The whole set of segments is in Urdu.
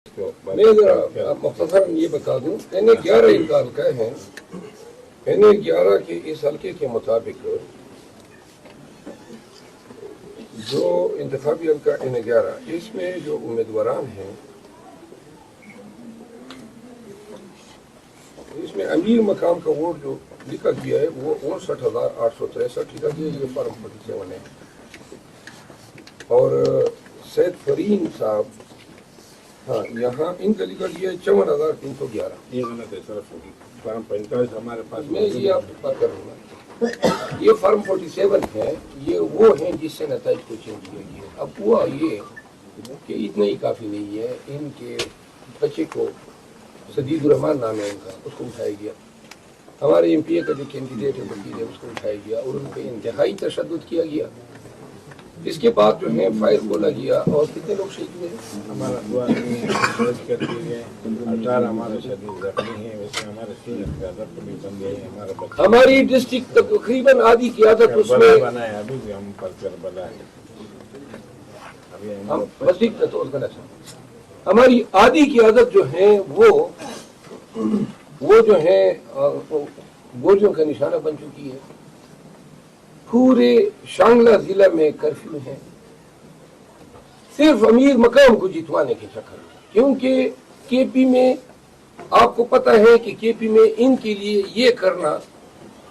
میں ذرا مختصر یہ بتا دوں N11 ان کا حلقہ ہے. N11 کے اس حلقے کے مطابق جو انتخابی حلقہ N11 اس میں جو امیدواران ہیں اس میں امیر مقام کا ووٹ جو لکھا گیا ہے وہ 59,863 لکھا گیا. یہ فارم 47 ہے. اور سید فرین صاحب ہاں یہاں ان کا لکھا گیا ہے 54,311. یہ غلط ہے سر. فارم 45 ہمارے پاس میں یہ آپ سے بات کر رہا ہوں. یہ فارم 47 ہے. یہ وہ ہیں جس سے نتائج کو چینج کیا گیا. اب ہوا یہ کہ اتنا ہی کافی نہیں ہے. ان کے بچے کو سدید الرحمان نام ہے ان کا, اس کو اٹھایا گیا. ہمارے ایم پی اے کا جو کینڈیڈیٹ ہے وکیل ہے اس کو اٹھایا گیا اور ان پہ انتہائی تشدد کیا گیا. اس کے بعد جو ہے فائل کھولا گیا اور کتنے لوگ شہید ہوئے ہیں. ہمارا 2 آدمی کر دیے گئے, 18 ہمارے شدید زخمی ہیں. ویسے ہمارے 3 اختیار پولیس بن گئے ہیں. ہمارے بچے ہماری ڈسٹرکٹ تقریباً آدھی قیادت اس میں بنا ہے. ابھی بھی ہم پر کربلا ہے. ابھی ہم مزید ہماری آدھی قیادت جو ہے وہ جو ہے گولیوں کا نشانہ بن چکی ہے. پورے شانگلہ ضلع میں کرفیو ہے صرف امیر مقام کو جتوانے کے چکر میں. کیونکہ کے پی میں آپ کو پتہ ہے کہ کے پی میں ان کے لیے یہ کرنا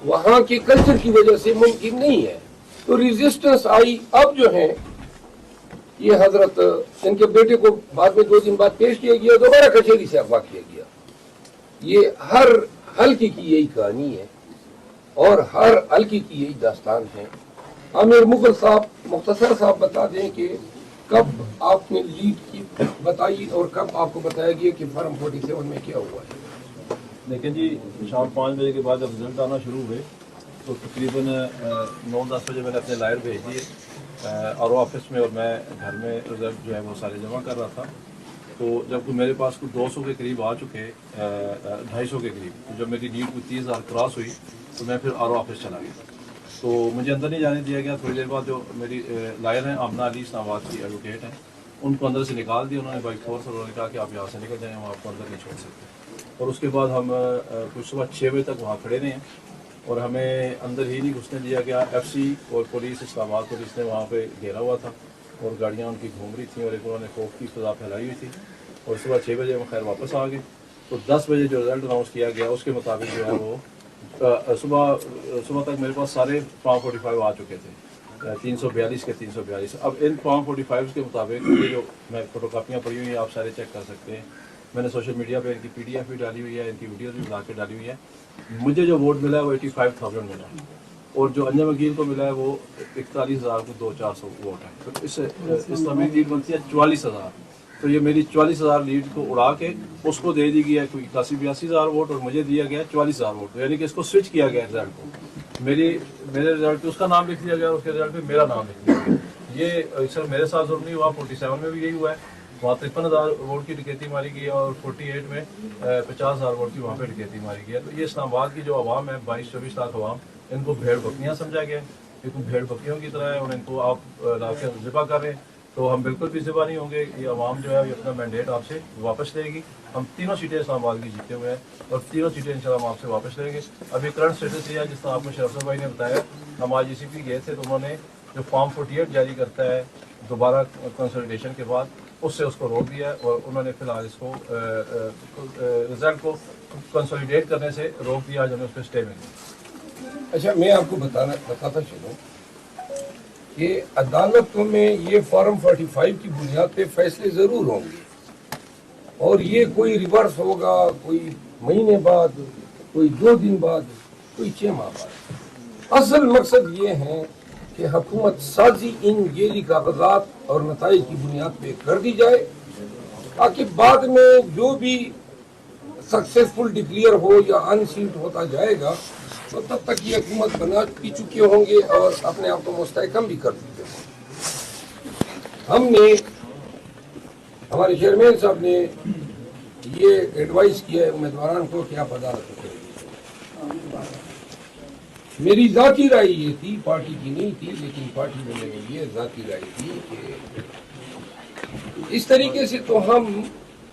وہاں کے کلچر کی وجہ سے ممکن نہیں ہے. تو ریزسٹنس آئی. اب جو ہے یہ حضرت ان کے بیٹے کو بعد میں 2 دن بعد پیش کیا گیا, دوبارہ کچہری سے اغوا کیا گیا. یہ ہر حلقے کی یہی کہانی ہے اور ہر حلقے کی یہی داستان ہے. امیر مغل صاحب مختصر صاحب بتا دیں کہ کب آپ نے لیڈ کی بتائی اور کب آپ کو بتایا گیا کہ فارم 47 میں کیا ہوا ہے. دیکھیں جی, شام 5 بجے کے بعد جب رزلٹ آنا شروع ہوئے تو تقریباً 9-10 بجے میں نے اپنے لائر بھیج دیے اور آفس میں, اور میں گھر میں رزلٹ جو ہے وہ سارے جمع کر رہا تھا. تو جب میرے پاس کچھ 200 کے قریب آ چکے, 250 کے قریب, تو جب میری نیٹ کو 30,000 کراس ہوئی تو میں پھر آر او آفس چلا گیا. تو مجھے اندر نہیں جانے دیا گیا. تھوڑی دیر بعد جو میری لائر ہیں آمنہ علی اسلام آباد کی ایڈوکیٹ ہیں, ان کو اندر سے نکال دیا انہوں نے بائی فورس, اور انہوں نے کہا کہ آپ یہاں سے نکل جائیں, ہم آپ کو اندر نہیں چھوڑ سکتے. اور اس کے بعد ہم کچھ صبح 6 بجے تک وہاں کھڑے رہے ہیں اور ہمیں اندر ہی نہیں گھسنے دیا گیا. ایف سی اور پولیس, اسلام آباد پولیس نے وہاں پہ گھیرا ہوا تھا اور گاڑیاں ان کی گھوم رہی تھیں اور ایک انہوں نے خوف کی فضا پھیلائی ہوئی تھی. اور صبح 6 بجے ہم خیر واپس آ گئے. تو 10 بجے جو رزلٹ اناؤنس کیا گیا اس کے مطابق جو ہے وہ صبح تک میرے پاس سارے فارم 45 آ چکے تھے, 342 کے 342. اب ان فارم 45 کے مطابق یہ جو میں فوٹو کاپیاں پڑی ہوئی ہیں آپ سارے چیک کر سکتے ہیں. میں نے سوشل میڈیا پہ ان کی PDF بھی ڈالی ہوئی ہے, ان کی ویڈیوز بھی بنا کے ڈالی ہوئی ہے. مجھے جو ووٹ ملا ہے وہ 85,000 ملا ہے اور جو انجم وکیل کو ملا ہے وہ 41,000 کو 200-400 ووٹ ہے. تو اس اسلامی لیڈ بنتی ہے 44,000. تو یہ میری 44,000 لیڈ کو اڑا کے اس کو دے دی گیا کوئی 81-82,000 ووٹ اور مجھے دیا گیا 44,000 ووٹ. یعنی کہ اس کو سوئچ کیا گیا رزلٹ کو. میرے رزلٹ پہ اس کا نام لکھ دیا گیا اور اس کے رزلٹ پہ میرا نام لکھ دیا گیا. یہ سر میرے ساتھ ضرور نہیں ہوا, 47 میں بھی یہی ہوا ہے. وہاں 53,000 ووٹ کی ڈکیتی ماری گئی ہے اور 48 میں 50,000 ووٹ کی وہاں پہ ڈکیتی ماری گئی ہے. تو یہ اسلام آباد کی جو عوام ہے 22-24 لاکھ عوام, ان کو بھیڑ بکریاں سمجھا گیا ہے. یہ بھیڑ بکریوں کی طرح ہے اور ان کو آپ لا کے ذبح کر رہے ہیں. تو ہم بالکل بھی ذبح نہیں ہوں گے. یہ عوام جو ہے یہ اپنا مینڈیٹ آپ سے واپس لے گی. ہم 3 سیٹیں اسلام آباد کی جیتے ہوئے ہیں اور 3 سیٹیں انشاءاللہ ہم آپ سے واپس لیں گے. ابھی کرنٹ اسٹیٹس یہ ہے جس طرح آپ کو شرف بھائی نے بتایا, ہم آج ECP گئے تھے تو انہوں نے جو فارم 48 جاری کرتا ہے دوبارہ کنسلٹیشن کے بعد, اس سے اس کو روک دیا اور انہوں نے فی الحال اس کو رزلٹ کو کنسولیڈیٹ کرنے سے روک دیا. آج ہمیں اس پہ اسٹے ملی. اچھا میں آپ کو بتاتا چلوں کہ عدالتوں میں یہ فارم 45 کی بنیاد پہ فیصلے ضرور ہوں گے اور یہ کوئی ریورس ہوگا, کوئی مہینے بعد, کوئی 2 دن بعد, کوئی 6 ماہ بعد. اصل مقصد یہ ہے کہ حکومت سازی ان ذیلی کاغذات اور نتائج کی بنیاد پہ کر دی جائے تاکہ بعد میں جو بھی سکسیسفل ڈکلیئر ہو یا ان سیٹ ہوتا جائے گا تو تب تک یہ حکومت بنا بھی چکے ہوں گے اور اپنے آپ کو مستحکم بھی کر چکے ہوں گے. ہم نے, ہمارے چیئرمین صاحب نے یہ ایڈوائز کیا ہے امیدواران کو کہ آپ عدالت کریں. میری ذاتی رائے یہ تھی, پارٹی کی نہیں تھی, لیکن پارٹی میں میری یہ ذاتی رائے تھی کہ اس طریقے سے تو ہم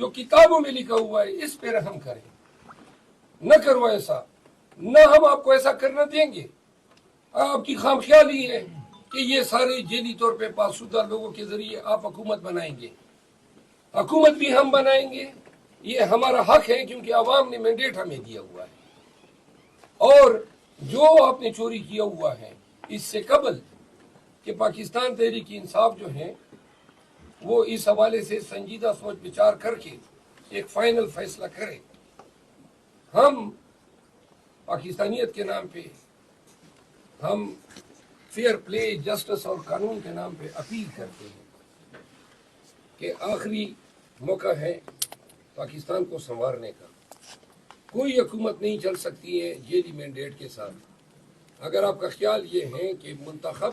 جو کتابوں میں لکھا ہوا ہے اس پہ رحم کریں، نہ کرو ایسا، نہ ہم آپ کو ایسا کرنا دیں گے۔ آپ کی خام خیالی ہے کہ یہ سارے جیلی طور پہ پاس شدہ لوگوں کے ذریعے آپ حکومت بنائیں گے۔ حکومت بھی ہم بنائیں گے، یہ ہمارا حق ہے کیونکہ عوام نے مینڈیٹ ہمیں دیا ہوا ہے۔ اور جو آپ نے چوری کیا ہوا ہے اس سے قبل کہ پاکستان تحریک انصاف جو ہے وہ اس حوالے سے سنجیدہ سوچ بچار کر کے ایک فائنل فیصلہ کرے۔ ہم پاکستانیت کے نام پہ، ہم فیئر پلے، جسٹس اور قانون کے نام پہ اپیل کرتے ہیں کہ آخری موقع ہے پاکستان کو سنوارنے کا۔ کوئی حکومت نہیں چل سکتی ہے جیلی مینڈیٹ کے ساتھ۔ اگر آپ کا خیال یہ ہے کہ منتخب